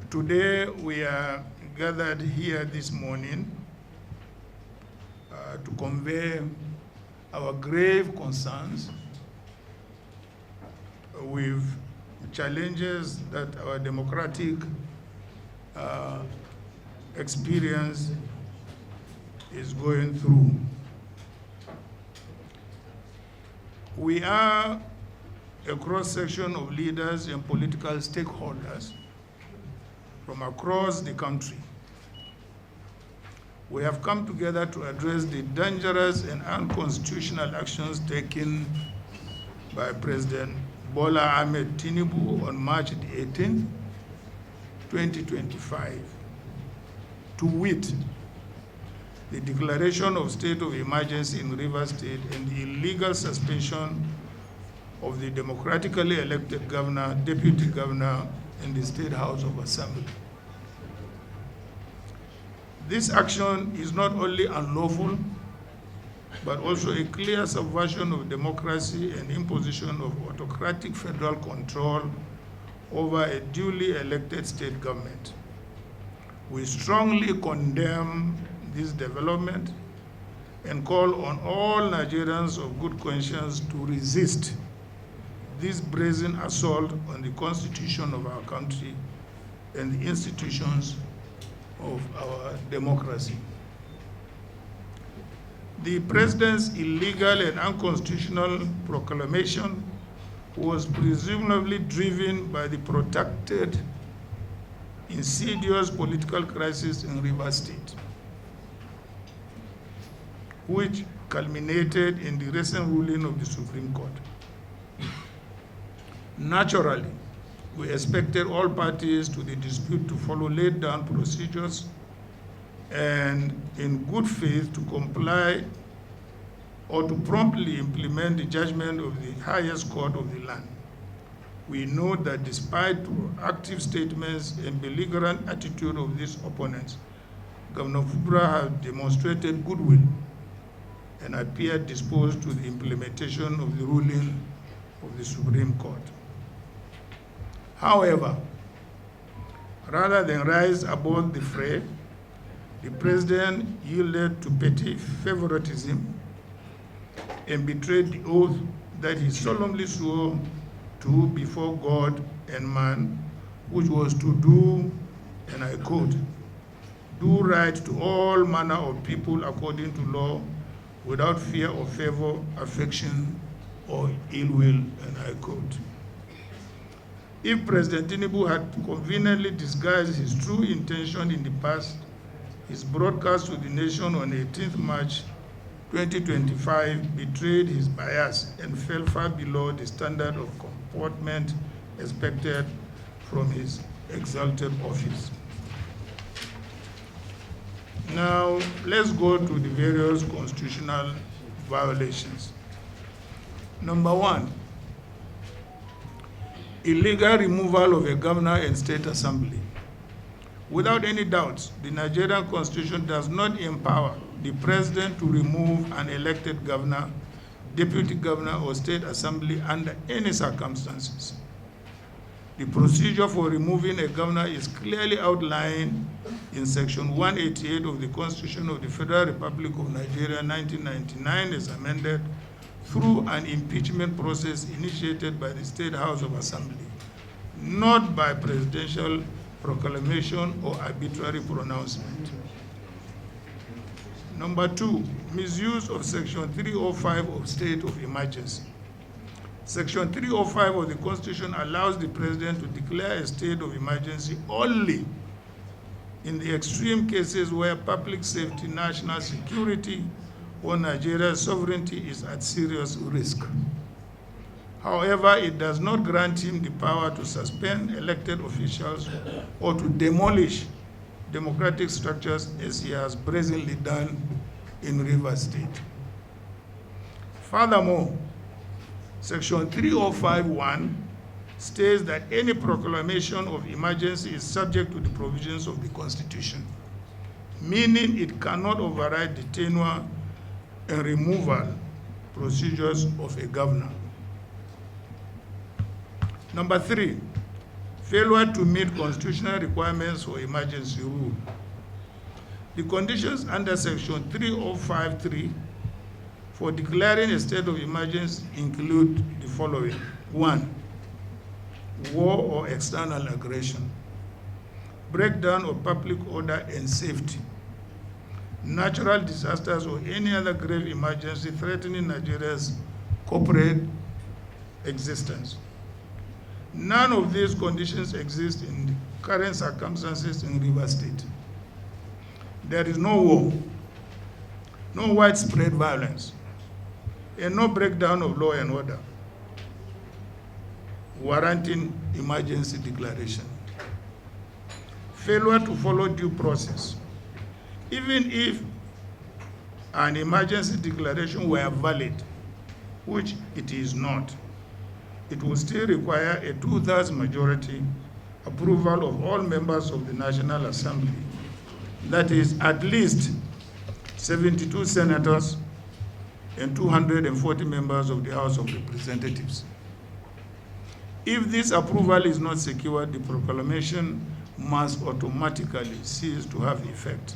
Today we are gathered here this morning to convey our grave concerns with challenges that our democratic experience is going through. We are a cross-section of leaders and political stakeholders from across the country. We have come together to address the dangerous and unconstitutional actions taken by President Bola Ahmed Tinubu on March 18, 2025, to wit, the declaration of state of emergency in Rivers State and the illegal suspension of the democratically elected governor, deputy governor, in the State House of Assembly. This action is not only unlawful, but also a clear subversion of democracy and imposition of autocratic federal control over a duly elected state government. We strongly condemn this development and call on all Nigerians of good conscience to resist this brazen assault on the constitution of our country and the institutions of our democracy. The president's illegal and unconstitutional proclamation was presumably driven by the protracted, insidious political crisis in Rivers State, which culminated in the recent ruling of the Supreme Court. Naturally, we expected all parties to the dispute to follow laid down procedures and in good faith to comply or to promptly implement the judgment of the highest court of the land. We know that despite proactive statements and belligerent attitude of these opponents, Governor Fubra has demonstrated goodwill and appeared disposed to the implementation of the ruling of the Supreme Court. However, rather than rise above the fray, the president yielded to petty favoritism and betrayed the oath that he solemnly swore to before God and man, which was to do, and I quote, do right to all manner of people according to law, without fear or favor, affection, or ill will, and I quote. If President Tinubu had conveniently disguised his true intention in the past, his broadcast to the nation on 18th March 2025 betrayed his bias and fell far below the standard of comportment expected from his exalted office. Now, let's go to the various constitutional violations. Number one, illegal removal of a governor and state assembly. Without any doubt, the Nigerian Constitution does not empower the president to remove an elected governor, deputy governor, or state assembly under any circumstances. The procedure for removing a governor is clearly outlined in Section 188 of the Constitution of the Federal Republic of Nigeria, 1999, as amended, through an impeachment process initiated by the State House of Assembly, not by presidential proclamation or arbitrary pronouncement. Number two, misuse of Section 305 of State of Emergency. Section 305 of the Constitution allows the President to declare a state of emergency only in the extreme cases where public safety, national security, or Nigeria's sovereignty is at serious risk. However, it does not grant him the power to suspend elected officials or to demolish democratic structures as he has brazenly done in Rivers State. Furthermore, Section 305(1) states that any proclamation of emergency is subject to the provisions of the Constitution, meaning it cannot override the tenure and removal procedures of a governor. Number three, failure to meet constitutional requirements for emergency rule. The conditions under Section 3053 for declaring a state of emergency include the following. 1, war or external aggression, breakdown of public order and safety, natural disasters or any other grave emergency threatening Nigeria's corporate existence. None of these conditions exist in the current circumstances in Rivers State. There is no war, no widespread violence, and no breakdown of law and order warranting emergency declaration. Failure to follow due process. Even if an emergency declaration were valid, which it is not, it will still require a 2/3 majority approval of all members of the National Assembly. That is at least 72 senators and 240 members of the House of Representatives. If this approval is not secured, the proclamation must automatically cease to have effect.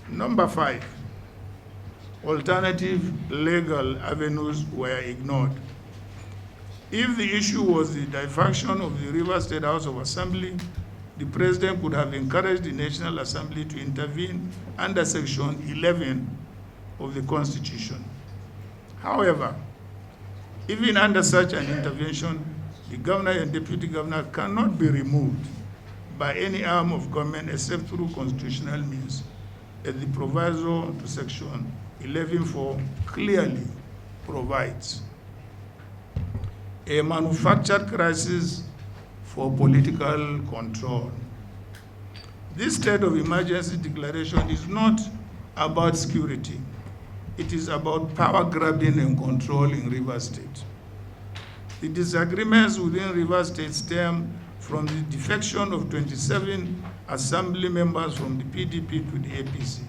Number 5, alternative legal avenues were ignored. If the issue was the defection of the Rivers State House of Assembly, the President could have encouraged the National Assembly to intervene under Section 11 of the Constitution. However, even under such an intervention, the governor and deputy governor cannot be removed by any arm of government except through constitutional means, as the proviso to Section 11(4) clearly provides. A manufactured crisis for political control. This state of emergency declaration is not about security. It is about power grabbing and control in Rivers State. The disagreements within Rivers State stem from the defection of 27 assembly members from the PDP to the APC,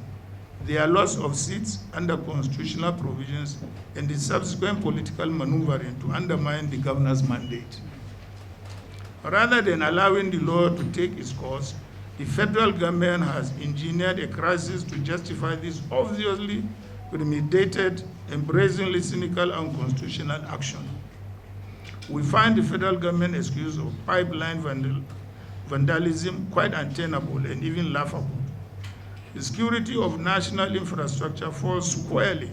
their loss of seats under constitutional provisions, and the subsequent political maneuvering to undermine the governor's mandate. Rather than allowing the law to take its course, the federal government has engineered a crisis to justify this obviously premeditated and brazenly cynical unconstitutional action. We find the federal government excuse of pipeline vandalism quite untenable and even laughable. The security of national infrastructure falls squarely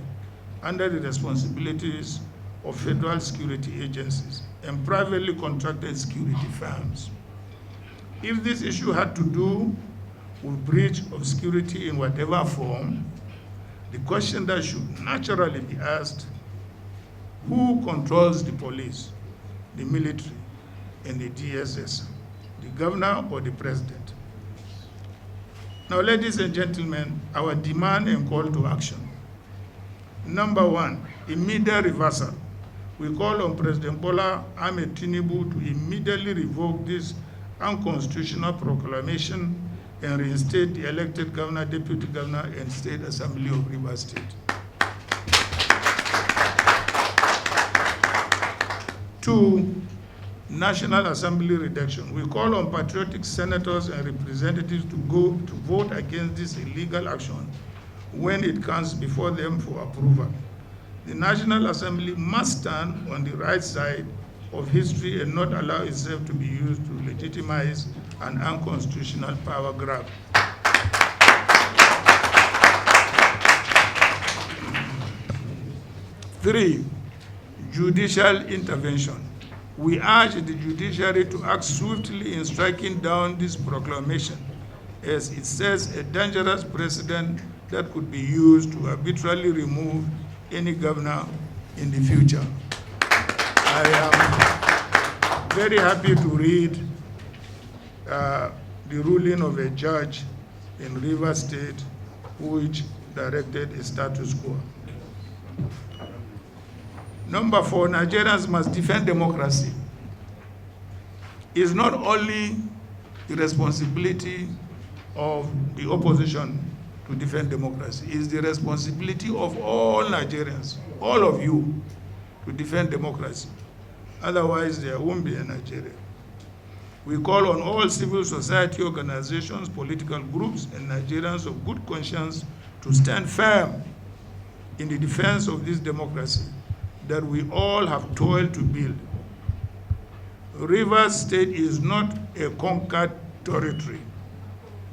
under the responsibilities of federal security agencies and privately contracted security firms. If this issue had to do with breach of security in whatever form, the question that should naturally be asked, who controls the police, the military, and the DSS, the governor or the president? Now, ladies and gentlemen, our demand and call to action. Number 1, immediate reversal. We call on President Bola Ahmed Tinubu to immediately revoke this unconstitutional proclamation and reinstate the elected governor, deputy governor, and state assembly of Rivers State. 2, National Assembly reduction. We call on patriotic senators and representatives to go to vote against this illegal action when it comes before them for approval. The National Assembly must stand on the right side of history and not allow itself to be used to legitimize an unconstitutional power grab. 3, judicial intervention. We urge the judiciary to act swiftly in striking down this proclamation, as it sets a dangerous precedent that could be used to arbitrarily remove any governor in the future. I am very happy to read the ruling of a judge in Rivers State which directed a status quo. Number 4, Nigerians must defend democracy. It's not only the responsibility of the opposition to defend democracy. It's the responsibility of all Nigerians, all of you, to defend democracy. Otherwise, there won't be a Nigeria. We call on all civil society organizations, political groups, and Nigerians of good conscience to stand firm in the defense of this democracy that we all have toiled to build. Rivers State is not a conquered territory,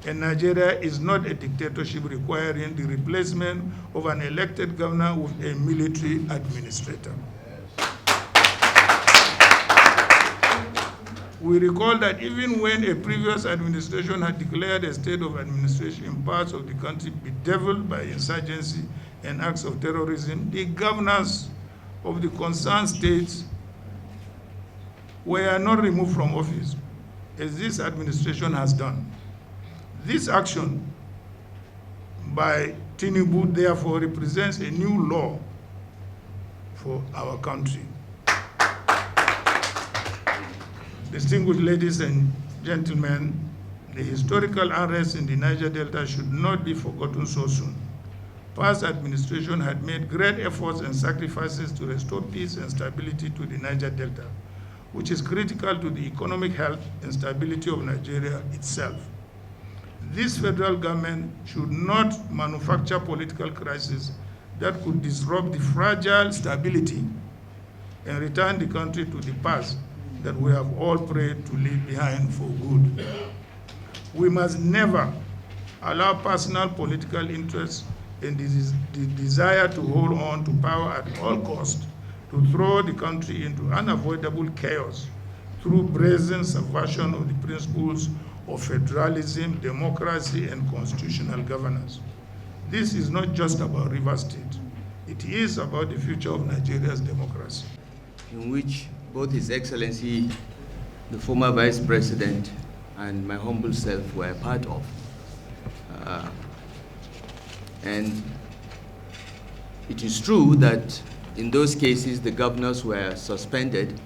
and Nigeria is not a dictatorship requiring the replacement of an elected governor with a military administrator. We recall that even when a previous administration had declared a state of administration in parts of the country bedeviled by insurgency and acts of terrorism, the governors of the concerned states were not removed from office, as this administration has done. This action by Tinubu, therefore, represents a new law for our country. Distinguished ladies and gentlemen, the historical unrest in the Niger Delta should not be forgotten so soon. Past administration had made great efforts and sacrifices to restore peace and stability to the Niger Delta, which is critical to the economic health and stability of Nigeria itself. This federal government should not manufacture political crises that could disrupt the fragile stability and return the country to the past that we have all prayed to leave behind for good. We must never allow personal political interests and the desire to hold on to power at all costs to throw the country into unavoidable chaos through brazen subversion of the principles of federalism, democracy, and constitutional governance. This is not just about Rivers State. It is about the future of Nigeria's democracy. In which both His Excellency, the former Vice President, and my humble self were a part of. And it is true that in those cases the governors were suspended.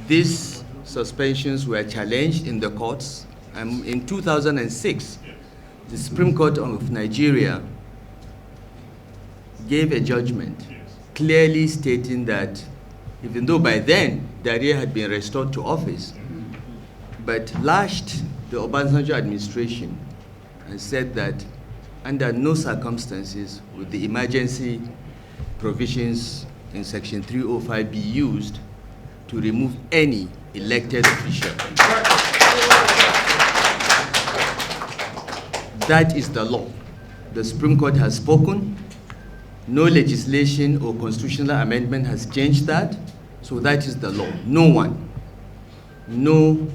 These suspensions were challenged in the courts. In 2006, the Supreme Court of Nigeria gave a judgment clearly stating that even though by then Daria had been restored to office, but lashed the Obasanjo administration and said that under no circumstances would the emergency provisions in Section 305 be used to remove any elected official. That is the law. The Supreme Court has spoken. No legislation or constitutional amendment has changed that. So that is the law. No one, no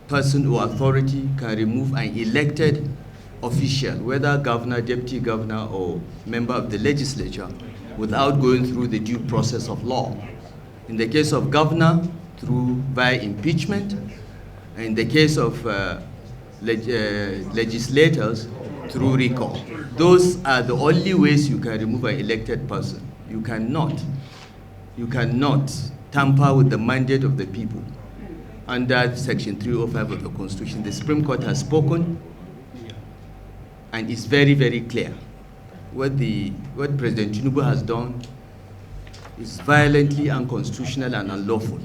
person or authority can remove an elected official, whether governor, deputy governor, or member of the legislature, without going through the due process of law. In the case of governor, via impeachment, and in the case of legislators, through recall. Those are the only ways you can remove an elected person. You cannot tamper with the mandate of the people under Section 305 of the Constitution. The Supreme Court has spoken, and it's very, very clear. What President Tinubu has done is violently unconstitutional and unlawful.